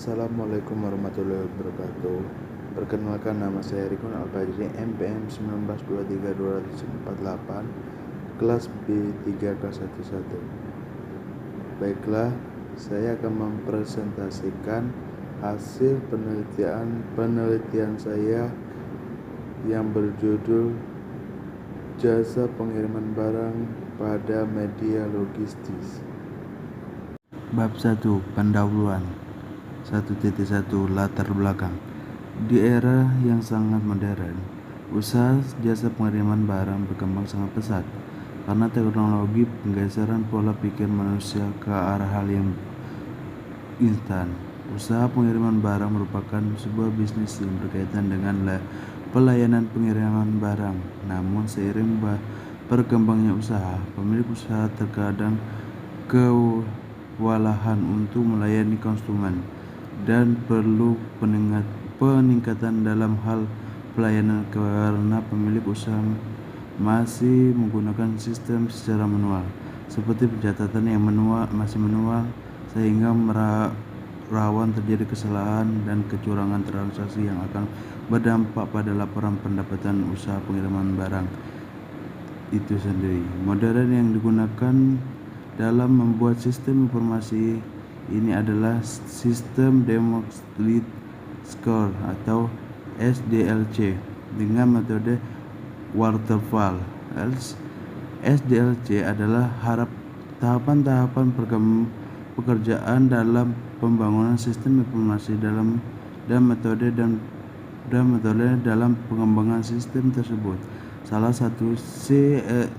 Assalamualaikum warahmatullahi wabarakatuh. Perkenalkan, nama saya Rikun Al-Fajri, MPM 1923-248, kelas B3 kelas 11. Baiklah, saya akan mempresentasikan hasil penelitian saya yang berjudul jasa pengiriman barang pada media logistis. Bab 1. Pendahuluan. 1.1 Latar belakang. Di era yang sangat modern, usaha jasa pengiriman barang berkembang sangat pesat karena teknologi penggeseran pola pikir manusia ke arah hal yang instan. Usaha pengiriman barang merupakan sebuah bisnis yang berkaitan dengan pelayanan pengiriman barang. Namun seiring berkembangnya usaha, pemilik usaha terkadang kewalahan untuk melayani konsumen dan perlu peningkatan dalam hal pelayanan karena pemilik usaha masih menggunakan sistem secara manual, seperti pencatatan yang masih manual, sehingga rawan terjadi kesalahan dan kecurangan transaksi yang akan berdampak pada laporan pendapatan usaha pengiriman barang itu sendiri. Modern yang digunakan dalam membuat sistem informasi ini adalah sistem Democratic Score atau SDLC dengan metode waterfall. SDLC adalah tahapan-tahapan pekerjaan dalam pembangunan sistem informasi dan metode dalam pengembangan sistem tersebut. Salah satu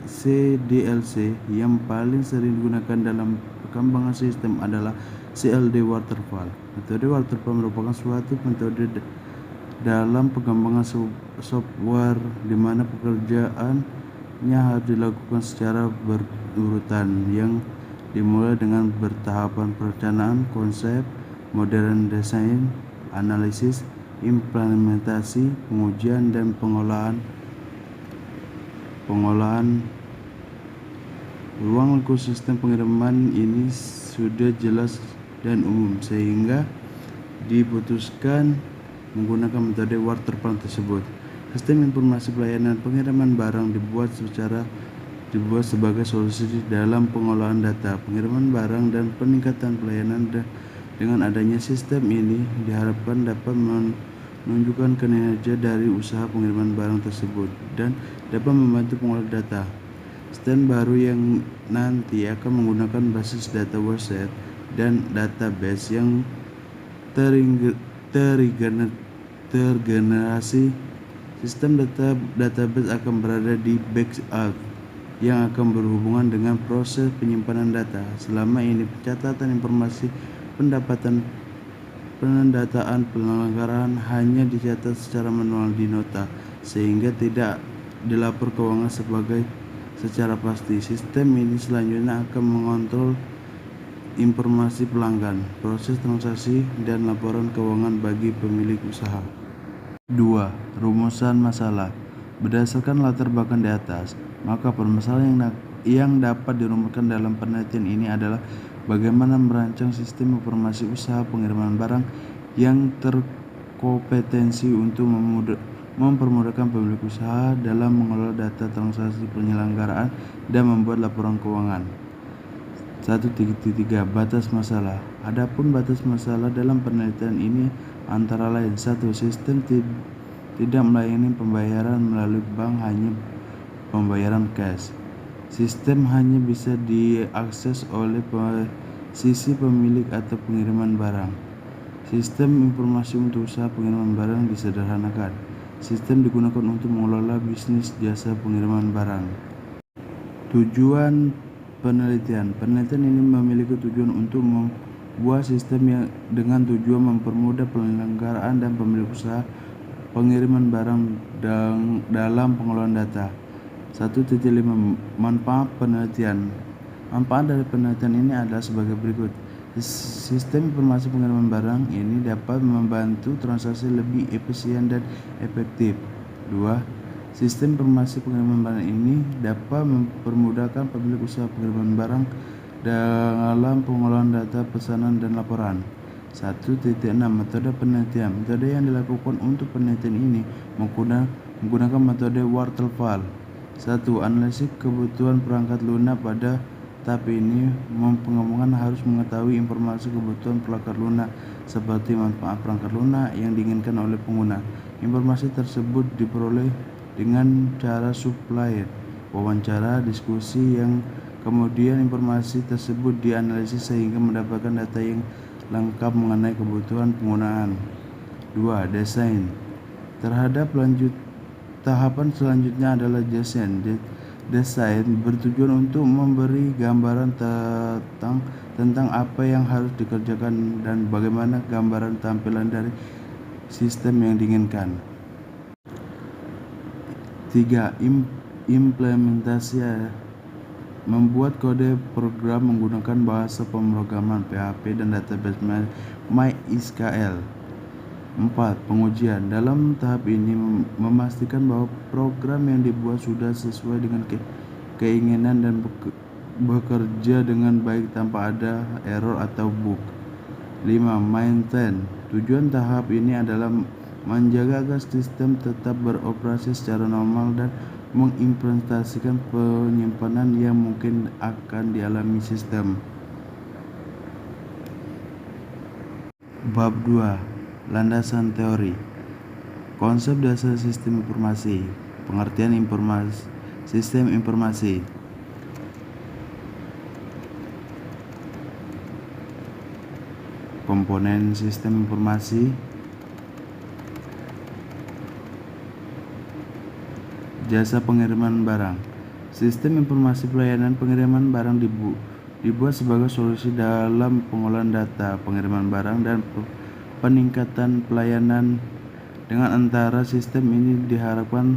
CDLC yang paling sering digunakan dalam pengembangan sistem adalah CLD Waterfall. Metode waterfall merupakan suatu metode dalam pengembangan software di mana pekerjaannya harus dilakukan secara berurutan, yang dimulai dengan bertahapan perencanaan, konsep, modern desain, analisis, implementasi, pengujian, dan pengolahan. Ruang lingkup sistem pengiriman ini sudah jelas dan umum, sehingga diputuskan menggunakan metode waterfall tersebut. Sistem informasi pelayanan pengiriman barang dibuat sebagai solusi dalam pengolahan data pengiriman barang dan peningkatan pelayanan. Dengan adanya sistem ini diharapkan dapat menunjukkan kinerja dari usaha pengiriman barang tersebut dan dapat membantu pengolah data. Sistem baru yang nanti akan menggunakan basis data website dan database yang tergenerasi. Sistem database akan berada di backup yang akan berhubungan dengan proses penyimpanan data. Selama ini pencatatan informasi pendataan penyelenggaraan hanya dicatat secara manual di nota, sehingga tidak dilapor keuangan secara pasti. Sistem ini selanjutnya akan mengontrol informasi pelanggan, proses transaksi, dan laporan keuangan bagi pemilik usaha. 2. Rumusan masalah. Berdasarkan latar belakang di atas, maka permasalahan yang dapat dirumuskan dalam penelitian ini adalah bagaimana merancang sistem informasi usaha pengiriman barang yang terkompetensi untuk mempermudahkan pemilik usaha dalam mengelola data transaksi penyelenggaraan dan membuat laporan keuangan. 1.3 Batas masalah. Adapun batas masalah dalam penelitian ini antara lain: 1. Sistem tidak melayani pembayaran melalui bank, hanya pembayaran cash. Sistem hanya bisa diakses oleh sisi pemilik atau pengiriman barang. Sistem informasi untuk usaha pengiriman barang disederhanakan. Sistem digunakan untuk mengelola bisnis jasa pengiriman barang. Tujuan penelitian. Penelitian ini memiliki tujuan untuk membuat sistem yang dengan tujuan mempermudah penyelenggaraan dan pemilik usaha pengiriman barang dalam pengelolaan data. 1.5 Manfaat penelitian. Manfaat dari penelitian ini adalah sebagai berikut. Sistem informasi pengiriman barang ini dapat membantu transaksi lebih efisien dan efektif. 2. Sistem informasi pengiriman barang ini dapat mempermudahkan pemilik usaha pengiriman barang dalam pengolahan data pesanan dan laporan. 1.6 Metode penelitian. Metode yang dilakukan untuk penelitian ini menggunakan metode waterfall. 1. Analisis kebutuhan perangkat lunak. Pada tahap ini, pengembangan harus mengetahui informasi kebutuhan perangkat lunak seperti manfaat perangkat lunak yang diinginkan oleh pengguna. Informasi tersebut diperoleh dengan cara supplier, wawancara, diskusi, yang kemudian informasi tersebut dianalisis sehingga mendapatkan data yang lengkap mengenai kebutuhan penggunaan. 2. Desain. Tahapan selanjutnya adalah desain. Desain bertujuan untuk memberi gambaran tentang apa yang harus dikerjakan dan bagaimana gambaran tampilan dari sistem yang diinginkan. 3. Implementasi. Membuat kode program menggunakan bahasa pemrograman PHP dan database MySQL. 4. Pengujian. Dalam tahap ini memastikan bahwa program yang dibuat sudah sesuai dengan keinginan dan bekerja dengan baik tanpa ada error atau bug. 5. Maintain. Tujuan tahap ini adalah menjaga agar sistem tetap beroperasi secara normal dan mengimplementasikan penyimpanan yang mungkin akan dialami sistem. Bab 2. Landasan teori. Konsep dasar sistem informasi. Pengertian sistem informasi. Komponen sistem informasi. Jasa pengiriman barang. Sistem informasi pelayanan pengiriman barang dibuat sebagai solusi dalam pengolahan data, pengiriman barang, dan peningkatan pelayanan. Dengan antara sistem ini diharapkan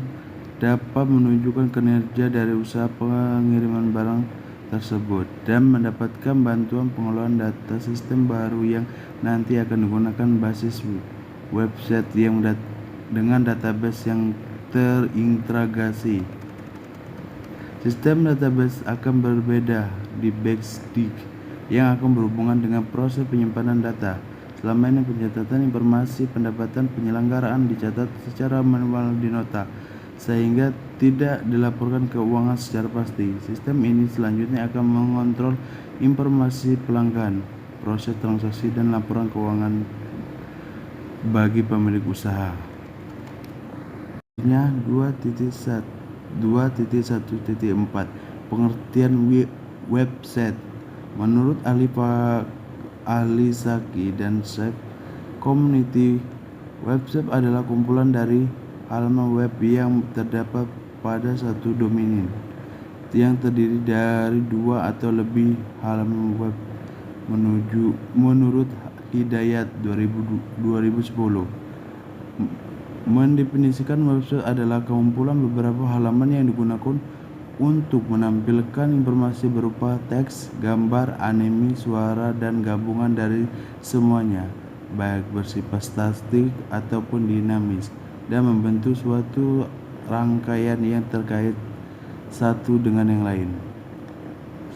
dapat menunjukkan kinerja dari usaha pengiriman barang tersebut dan mendapatkan bantuan pengolahan data. Sistem baru yang nanti akan digunakan basis website yang dengan database yang terintegrasi. Sistem database akan berbeda di backend yang akan berhubungan dengan proses penyimpanan data. Selama ini pencatatan informasi pendapatan penyelenggaraan dicatat secara manual di nota, sehingga tidak dilaporkan keuangan secara pasti. Sistem ini selanjutnya akan mengontrol informasi pelanggan, proses transaksi, dan laporan keuangan bagi pemilik usaha. 2.1.4 Pengertian website. Menurut ahli Saki dan Chef Community, website adalah kumpulan dari halaman web yang terdapat pada satu domain yang terdiri dari 2 atau lebih halaman web. Menurut Hidayat 2010, mendefinisikan website adalah kumpulan beberapa halaman yang digunakan untuk menampilkan informasi berupa teks, gambar, anime, suara, dan gabungan dari semuanya, baik bersifat statik ataupun dinamis, dan membentuk suatu rangkaian yang terkait satu dengan yang lain.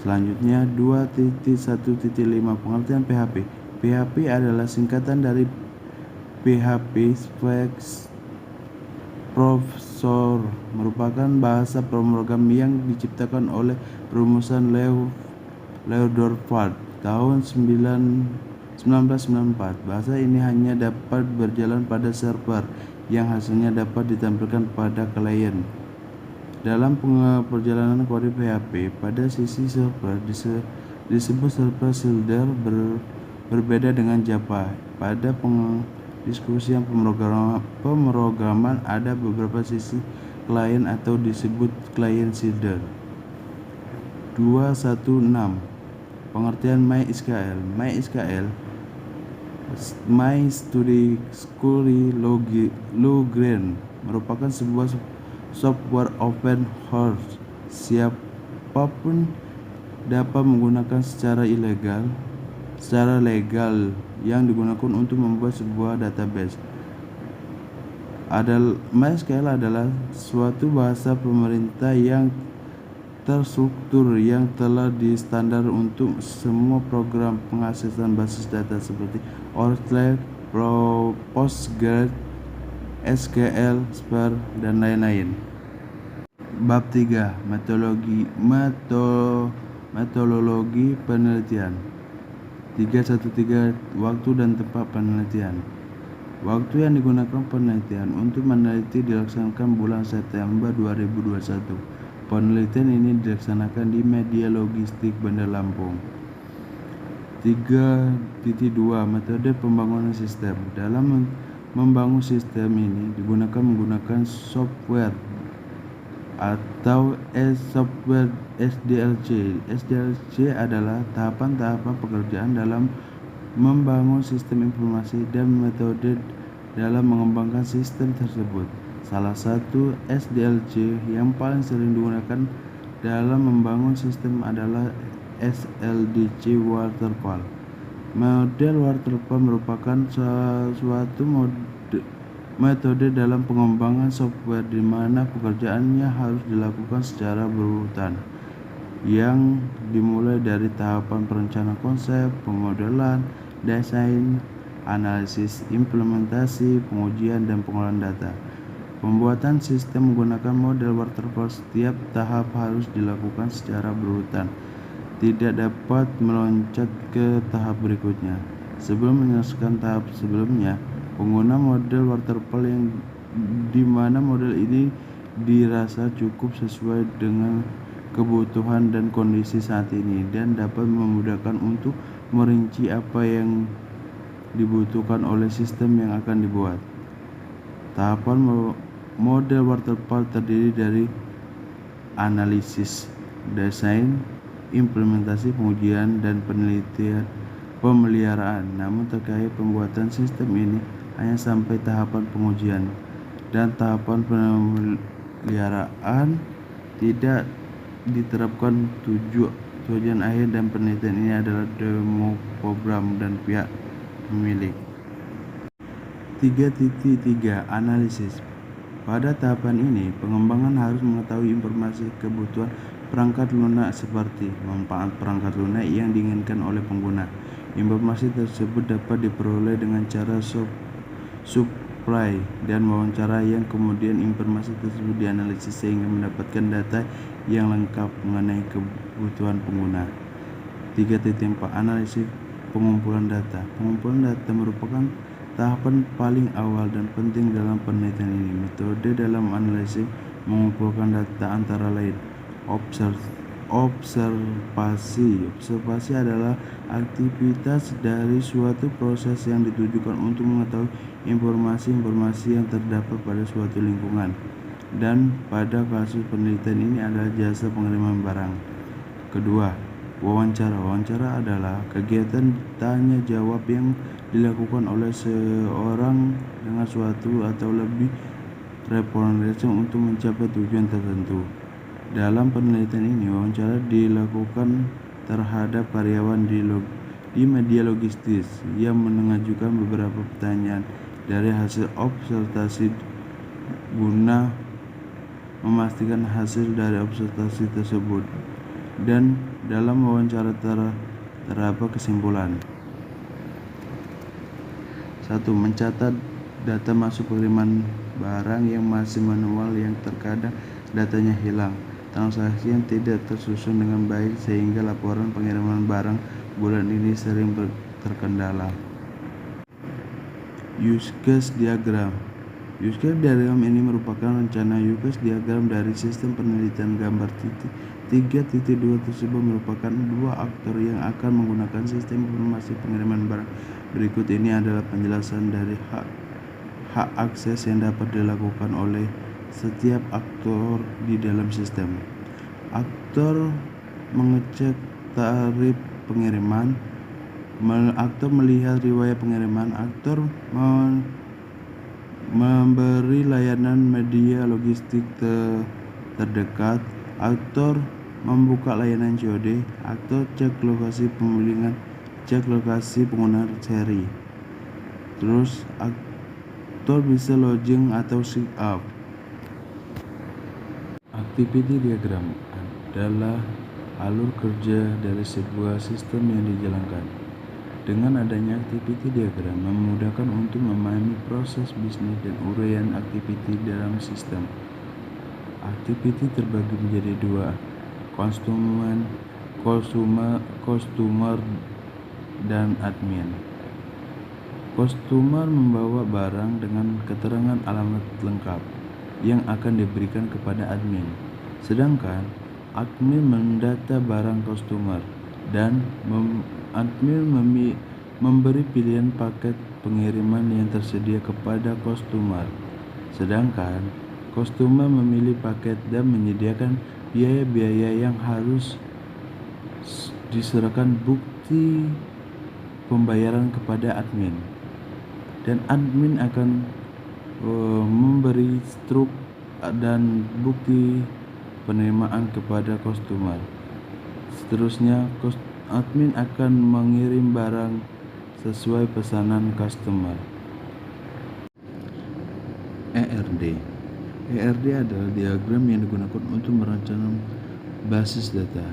Selanjutnya 2.1.5 Pengertian PHP. PHP adalah singkatan dari PHP Specs Professor, merupakan bahasa pemrogram yang diciptakan oleh rumusan Leonard tahun 1994. Bahasa ini hanya dapat berjalan pada server yang hasilnya dapat ditampilkan pada klien. Dalam perjalanan kode PHP, pada sisi server disebut server side, berbeda dengan Java. Pada diskusi pemrograman ada beberapa sisi klien atau disebut client side. 2.1.6 Pengertian MySQL. MySQL merupakan sebuah software open source. Siapapun dapat menggunakan secara legal yang digunakan untuk membuat sebuah database. MySQL adalah suatu bahasa pemerintah yang terstruktur yang telah distandar untuk semua program pengaksesan basis data seperti Oracle, Postgres, SQL, Spark, dan lain-lain. Bab 3. Metodologi penelitian. 313 Waktu dan tempat penelitian. Waktu yang digunakan penelitian untuk meneliti dilaksanakan bulan September 2021. Penelitian ini dilaksanakan di Media Logistik Bandar Lampung. 3.2 Metode pembangunan sistem. Dalam membangun sistem ini menggunakan software atau software SDLC. SDLC adalah tahapan-tahapan pekerjaan dalam membangun sistem informasi dan metode dalam mengembangkan sistem tersebut. Salah satu SDLC yang paling sering digunakan dalam membangun sistem adalah SLDC Waterfall. Model Waterfall merupakan suatu metode dalam pengembangan software di mana pekerjaannya harus dilakukan secara berurutan, yang dimulai dari tahapan perencanaan konsep, pemodelan, desain, analisis, implementasi, pengujian, dan pengolahan data. Pembuatan sistem menggunakan model waterfall, setiap tahap harus dilakukan secara berurutan, tidak dapat meloncat ke tahap berikutnya. Sebelum menyelesaikan tahap sebelumnya, pengguna model waterfall yang dimana model ini dirasa cukup sesuai dengan kebutuhan dan kondisi saat ini dan dapat memudahkan untuk merinci apa yang dibutuhkan oleh sistem yang akan dibuat. Tahapan model waterfall terdiri dari analisis, desain, implementasi, pengujian, dan pemeliharaan. Namun terkait pembuatan sistem ini hanya sampai tahapan pengujian dan tahapan pemeliharaan tidak diterapkan. Tujuan akhir dan penelitian ini adalah demo program dan pihak pemilik. 3.3 Analisis. Pada tahapan ini, pengembangan harus mengetahui informasi kebutuhan perangkat lunak seperti manfaat perangkat lunak yang diinginkan oleh pengguna. Informasi tersebut dapat diperoleh dengan cara supply dan wawancara, yang kemudian informasi tersebut dianalisis sehingga mendapatkan data yang lengkap mengenai kebutuhan pengguna. 3.4 Analisis pengumpulan data. Pengumpulan data merupakan tahapan paling awal dan penting dalam penelitian ini. Metode dalam analisis mengumpulkan data antara lain observasi. Observasi adalah aktivitas dari suatu proses yang ditujukan untuk mengetahui informasi-informasi yang terdapat pada suatu lingkungan. Dan pada kasus penelitian ini adalah jasa pengiriman barang. Kedua, wawancara. Wawancara adalah kegiatan tanya jawab yang dilakukan oleh seorang dengan suatu atau lebih responden untuk mencapai tujuan tertentu. Dalam penelitian ini, wawancara dilakukan terhadap karyawan di media logistik yang mengajukan beberapa pertanyaan dari hasil observasi guna memastikan hasil dari observasi tersebut. Dan dalam wawancara terdapat kesimpulan. 1. Mencatat data masuk pengiriman barang yang masih manual, yang terkadang datanya hilang, transaksi yang tidak tersusun dengan baik sehingga laporan pengiriman barang bulan ini sering terkendala. Use case diagram. Use case diagram ini merupakan rencana use case diagram dari sistem penelitian. Gambar 3.2 tersebut merupakan dua aktor yang akan menggunakan sistem informasi pengiriman barang. Berikut ini adalah penjelasan dari hak akses yang dapat dilakukan oleh setiap aktor di dalam sistem. Aktor mengecek tarif pengiriman, aktor melihat riwayat pengiriman, aktor memberi layanan media logistik terdekat, aktor membuka layanan COD, aktor cek lokasi pembelian, cek lokasi penggunaan seri. Terus aktor bisa login atau sign up. Activity diagram. adalah alur kerja dari sebuah sistem yang dijalankan. Dengan adanya activity diagram memudahkan untuk memahami proses bisnis dan uraian activity dalam sistem. Activity terbagi menjadi dua, customer dan admin. Customer membawa barang dengan keterangan alamat lengkap yang akan diberikan kepada admin. Sedangkan admin mendata barang customer dan admin memberi pilihan paket pengiriman yang tersedia kepada customer. Sedangkan customer memilih paket dan menyediakan biaya-biaya yang harus diserahkan bukti pembayaran kepada admin. Dan admin akan memberi struk dan bukti penerimaan kepada customer. Seterusnya, admin akan mengirim barang sesuai pesanan customer. ERD adalah diagram yang digunakan untuk merancang basis data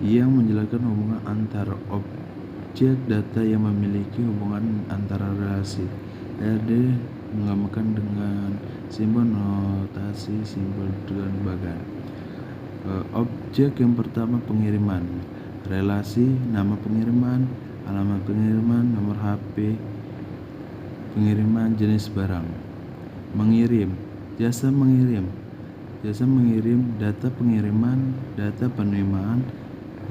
yang menjelaskan hubungan antara objek data yang memiliki hubungan antara relasi. ERD menggambarkan dengan simbol notasi simbol dan bagan. Objek yang pertama pengiriman, relasi nama pengiriman, alamat pengiriman, nomor HP pengiriman, jenis barang. Mengirim, jasa mengirim, data pengiriman, data penerimaan,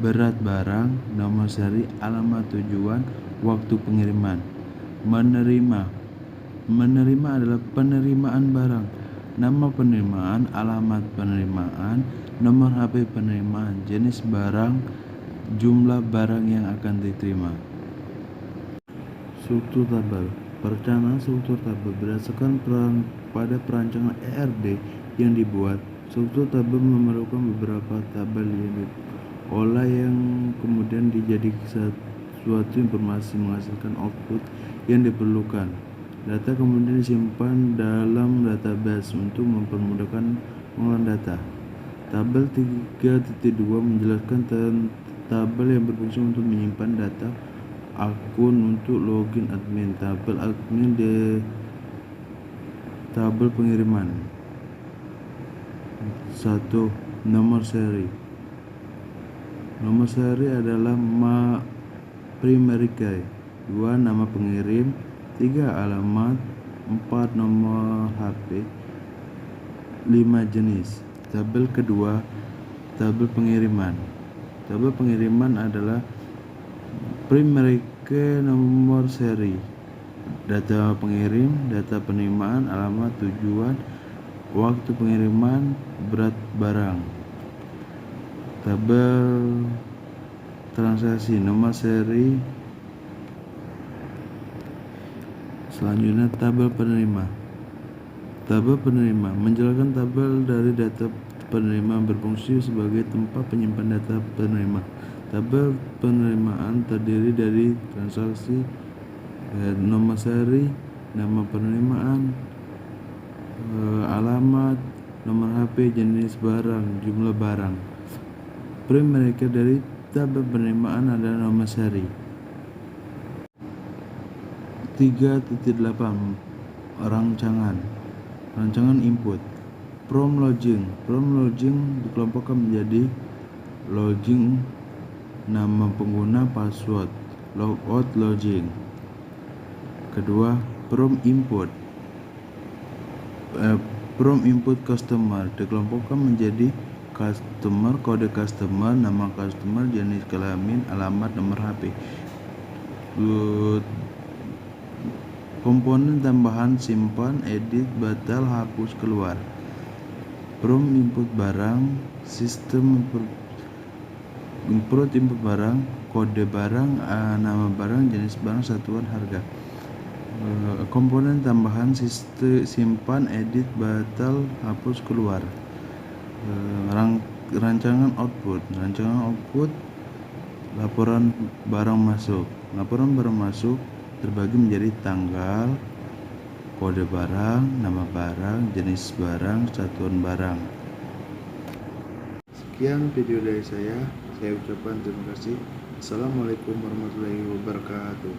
berat barang, nomor seri, alamat tujuan, waktu pengiriman. Menerima adalah penerimaan barang, nama penerimaan, alamat penerimaan, nomor HP penerimaan, jenis barang, jumlah barang yang akan diterima. Struktur tabel. Perencanaan struktur tabel berdasarkan pada perancangan ERD yang dibuat. Struktur tabel memerlukan beberapa tabel yang diolah yang kemudian dijadikan suatu informasi menghasilkan output yang diperlukan. Data kemudian disimpan dalam database untuk mempermudahkan pengolahan data. Tabel 3.2 menjelaskan tabel yang berfungsi untuk menyimpan data akun untuk login admin. Tabel admin tabel pengiriman. 1. Nomor seri. Nomor seri adalah primary key. 2. Nama pengirim. 3. Alamat. 4. Nomor HP. 5. Jenis. Tabel kedua, tabel pengiriman. Tabel pengiriman adalah primary key, nomor seri, data pengirim, data penerimaan, alamat tujuan, waktu pengiriman, berat barang. Tabel transaksi, nomor seri. Selanjutnya tabel penerima. Tabel penerima menjelaskan tabel dari data penerima berfungsi sebagai tempat penyimpan data penerima. Tabel penerimaan terdiri dari transaksi, nomor seri, nama penerimaan, alamat, nomor HP, jenis barang, jumlah barang. Primary key dari tabel penerimaan adalah nomor seri. 3.8 Rancangan input. From login dikelompokkan menjadi login, nama pengguna, password, logout, login. Kedua, from input customer dikelompokkan menjadi customer, kode customer, nama customer, jenis kelamin, alamat, nomor HP. Komponen tambahan simpan, edit, batal, hapus, keluar. From input barang, sistem input barang, kode barang, nama barang, jenis barang, satuan harga. Komponen tambahan sistem simpan, edit, batal, hapus, keluar. Rancangan output. Laporan barang masuk. Laporan barang masuk terbagi menjadi tanggal, kode barang, nama barang, jenis barang, satuan barang. Sekian video dari saya ucapkan terima kasih. Assalamualaikum warahmatullahi wabarakatuh.